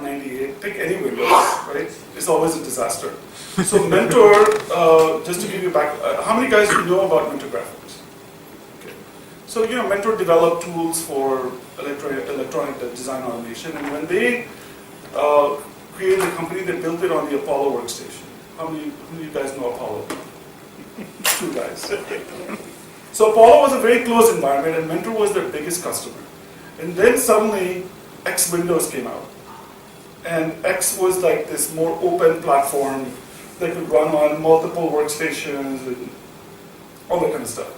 98, take any Windows, right? It's always a disaster. So Mentor, just to give you back, how many guys know about Mentor graphics? Okay. So, Mentor developed tools for electronic design automation, and when they created the company, they built it on the Apollo workstation. How many of you guys know Apollo? 2 guys. So Apollo was a very closed environment, and Mentor was their biggest customer. And then suddenly, X Windows came out. And X was like this more open platform that could run on multiple workstations and all that kind of stuff.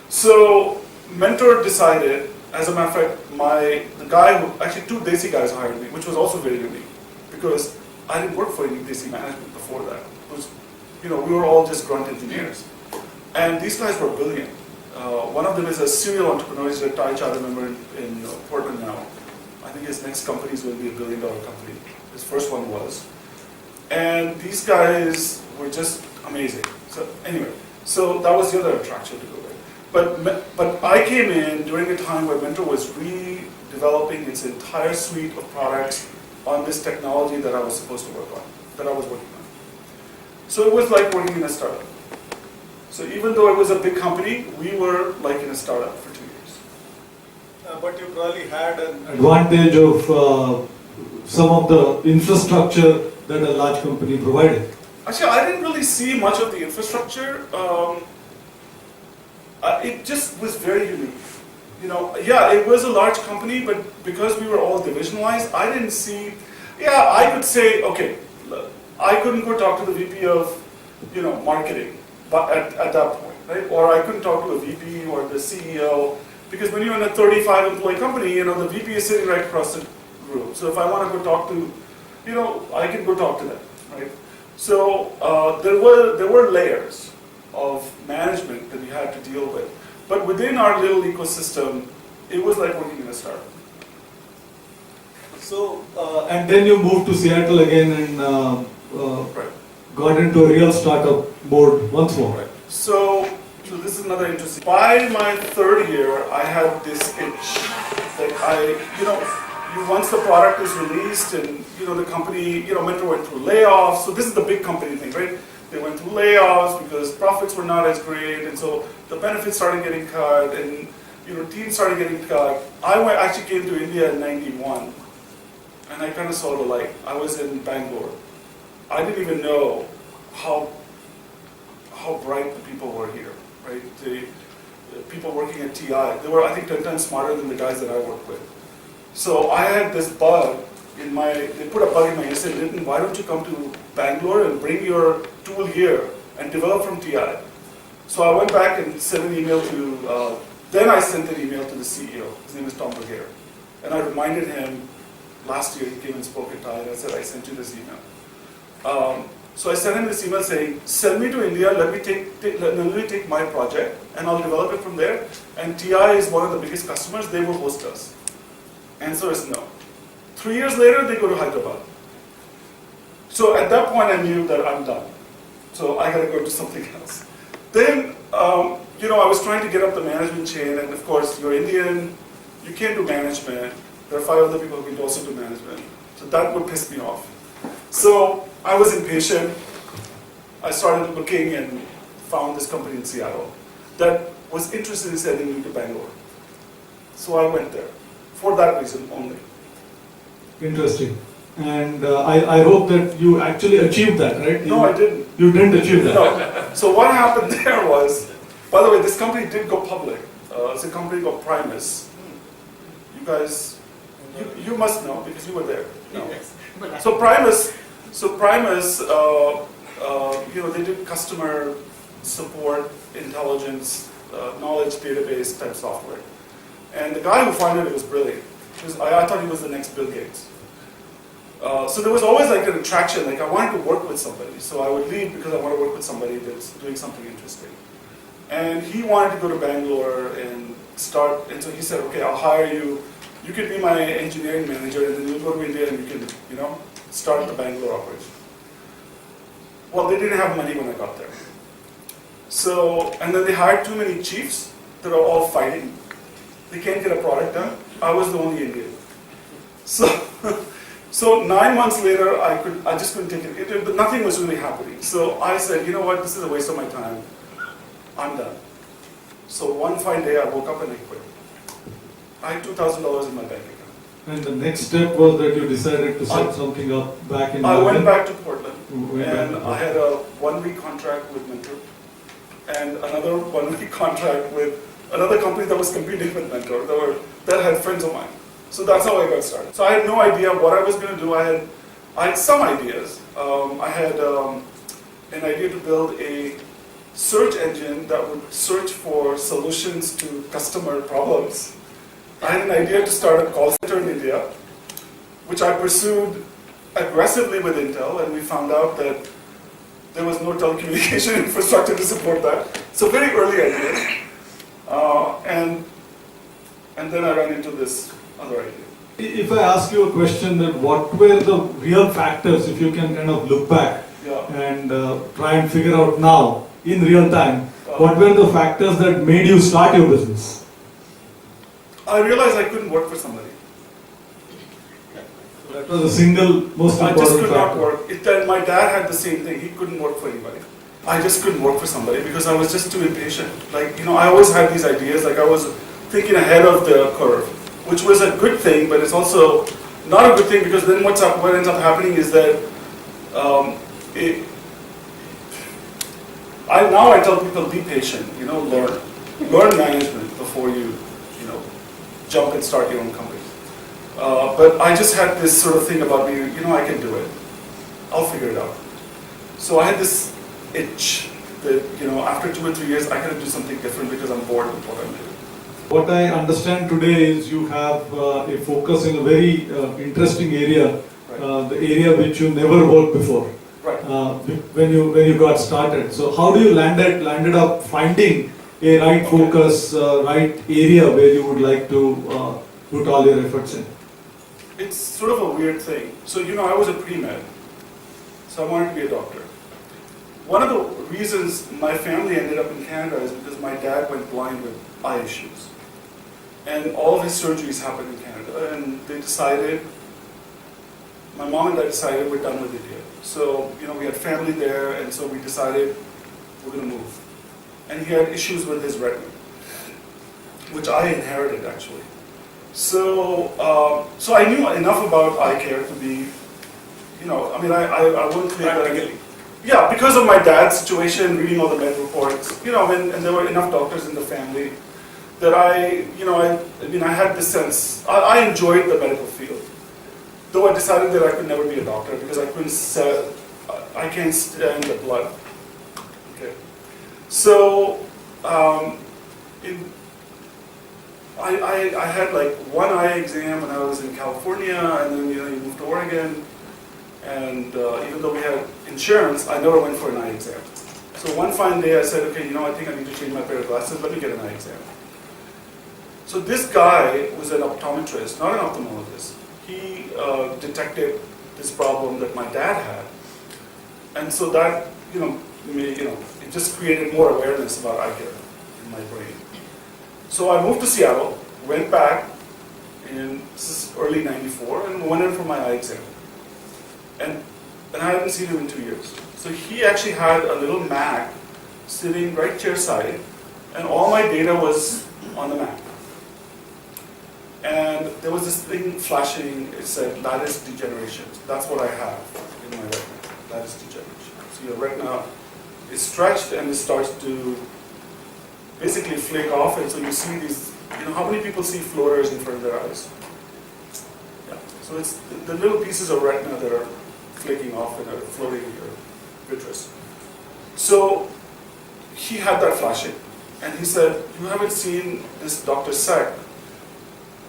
So Mentor decided, as a matter of fact, the guy who, actually 2 Desi guys hired me, which was also very unique, because I didn't work for any Desi management before that. It was, we were all just grunt engineers. And these guys were brilliant. One of them is a serial entrepreneur. He's a TiE charter member in Portland now. I think his next company is going to be $1 billion company. His first one was. And these guys were just amazing. So anyway, so that was the other attraction to go there. But I came in during a time where Mentor was redeveloping its entire suite of products on this technology that I was supposed to work on, that I was working on. So it was like working in a startup. So even though it was a big company, we were like in a startup for 2 years. But you probably had an advantage of some of the infrastructure that a large company provided. Actually, I didn't really see much of the infrastructure. It just was very unique. Yeah, it was a large company, but because we were all divisionalized, I didn't see, I could say, okay, I couldn't go talk to the VP of, marketing, but at that point, right? Or I couldn't talk to a VP or the CEO, because when you're in a 35 employee company, the VP is sitting right across the room. So if I want to go talk to, I can go talk to them, right? So there were layers of management that we had to deal with. But within our little ecosystem, it was like working in a startup. So, and then you moved to Seattle again and Right. got into a real startup mode once more. Right. So this is another interesting. By my 3rd year, I had this itch that once the product is released and the company, Mentor went through layoffs. So this is the big company thing, right? They went through layoffs because profits were not as great, and so the benefits started getting cut, and teams started getting cut. I actually came to India in '91, and I kind of saw the light. I was in Bangalore. I didn't even know how bright the people were here, right? The people working at TiE, they were, I think, 10 times smarter than the guys that I worked with. So I had this bug they put a bug in my ear and said, Nitin, why don't you come to Bangalore and bring your tool here and develop from TiE? So I went back and sent an email to, then I sent an email to the CEO. His name is Tom Bergere. And I reminded him, last year he came and spoke at TiE, and I said, I sent you this email. So I sent him this email saying, send me to India, let me take my project, and I'll develop it from there. And TiE is one of the biggest customers, they will host us. Answer is no. 3 years later, they go to Hyderabad. So at that point, I knew that I'm done. So I got to go do something else. Then, I was trying to get up the management chain, and of course, you're Indian, you can't do management. There are 5 other people who can also do management. So that would piss me off. So I was impatient. I started looking and found this company in Seattle that was interested in sending me to Bangalore. So I went there for that reason only. Interesting. And I hope that you actually achieved that, right? No, I didn't. You didn't achieve that? No. So what happened there was, by the way, this company did go public. It's a company called Primus. You guys, you must know because you were there. No. So Primus, they did customer support, intelligence, knowledge database type software. And the guy who founded it was brilliant. I thought he was the next Bill Gates. So there was always like an attraction, like I wanted to work with somebody. So I would leave because I want to work with somebody that's doing something interesting. And he wanted to go to Bangalore and start, and so he said, okay, I'll hire you. You can be my engineering manager, and then you'll go to India and you can, start the Bangalore operation. Well, they didn't have money when I got there. So, and then they hired too many chiefs that are all fighting. They can't get a product done. I was the only Indian. So So 9 months later, I just couldn't take it. Nothing was really happening. So I said, you know what, this is a waste of my time. I'm done. So one fine day, I woke up and I quit. I had $2,000 in my bank account. And the next step was that you decided to set something up back in I London. went back to Portland, and I had a 1-week contract with Mentor, and another 1-week contract with another company that was competing with Mentor, that had friends of mine. So that's how I got started. So I had no idea what I was going to do. I had some ideas. I had an idea to build a search engine that would search for solutions to customer problems. I had an idea to start a call center in India, which I pursued aggressively with Intel, and we found out that there was no telecommunication infrastructure to support that. So very early ideas. And then I ran into this other idea. If I ask you a question, that what were the real factors, if you can kind of look back and try and figure out now, in real time, what were the factors that made you start your business? I realized I couldn't work for somebody. So that was the single most important factor. I just could not factor. work. My dad had the same thing. He couldn't work for anybody. I just couldn't work for somebody because I was just too impatient. I always had these ideas, I was thinking ahead of the curve, which was a good thing, but it's also not a good thing because then what ends up happening is that I tell people, be patient, learn management before you jump and start your own company. But I just had this sort of thing about me, I can do it. I'll figure it out. So I had this itch that, after 2 or 3 years, I gotta do something different because I'm bored with what I'm doing. What I understand today is you have a focus in a very interesting area, the area which you never worked before. Right. When you got started. So how do you landed up finding a right focus, right area where you would like to put all your efforts in? It's sort of a weird thing. So, I was a pre-med, so I wanted to be a doctor. One of the reasons my family ended up in Canada is because my dad went blind with eye issues. And all of his surgeries happened in Canada, and they decided, my mom and dad decided we're done with India. So, we had family there, and so we decided we're going to move. And he had issues with his retina, which I inherited actually. So I knew enough about eye care to be, I wouldn't claim that. Yeah, because of my dad's situation, reading all the med reports, and there were enough doctors in the family that I had this sense. I enjoyed the medical field, though I decided that I could never be a doctor because I can't stand the blood. Okay, so I had one eye exam when I was in California, and then you move to Oregon, and even though we had insurance, I never went for an eye exam. So one fine day I said, okay, I think I need to change my pair of glasses, let me get an eye exam. So this guy was an optometrist, not an ophthalmologist. He detected this problem that my dad had. And so that, it just created more awareness about eye care in my brain. So I moved to Seattle, went back this is early '94, and went in for my eye exam. And I hadn't seen him in 2 years. So he actually had a little Mac sitting right chairside, and all my data was on the Mac. And there was this thing flashing, it said lattice degeneration. That's what I have in my retina, lattice degeneration. So your retina is stretched and it starts to basically flake off, and so you see these, how many people see floaters in front of their eyes? Yeah. So it's the little pieces of retina that are flaking off and are floating in your vitreous. So he had that flashing, and he said, you haven't seen this Dr. Sek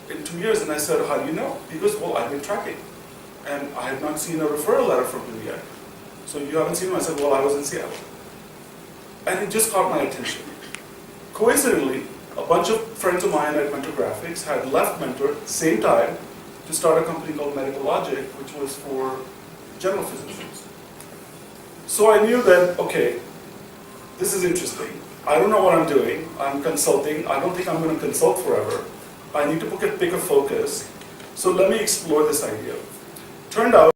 in 2 years. And I said, how do you know? He goes, well, I've been tracking, and I have not seen a referral letter from him yet. So you haven't seen him? I said, well, I was in Seattle. And it just caught my attention. Coincidentally, a bunch of friends of mine at Mentor Graphics had left Mentor same time to start a company called Medical Logic, which was for general physicians. So I knew that, okay, this is interesting. I don't know what I'm doing. I'm consulting. I don't think I'm going to consult forever. I need to pick a focus. So let me explore this idea. turned out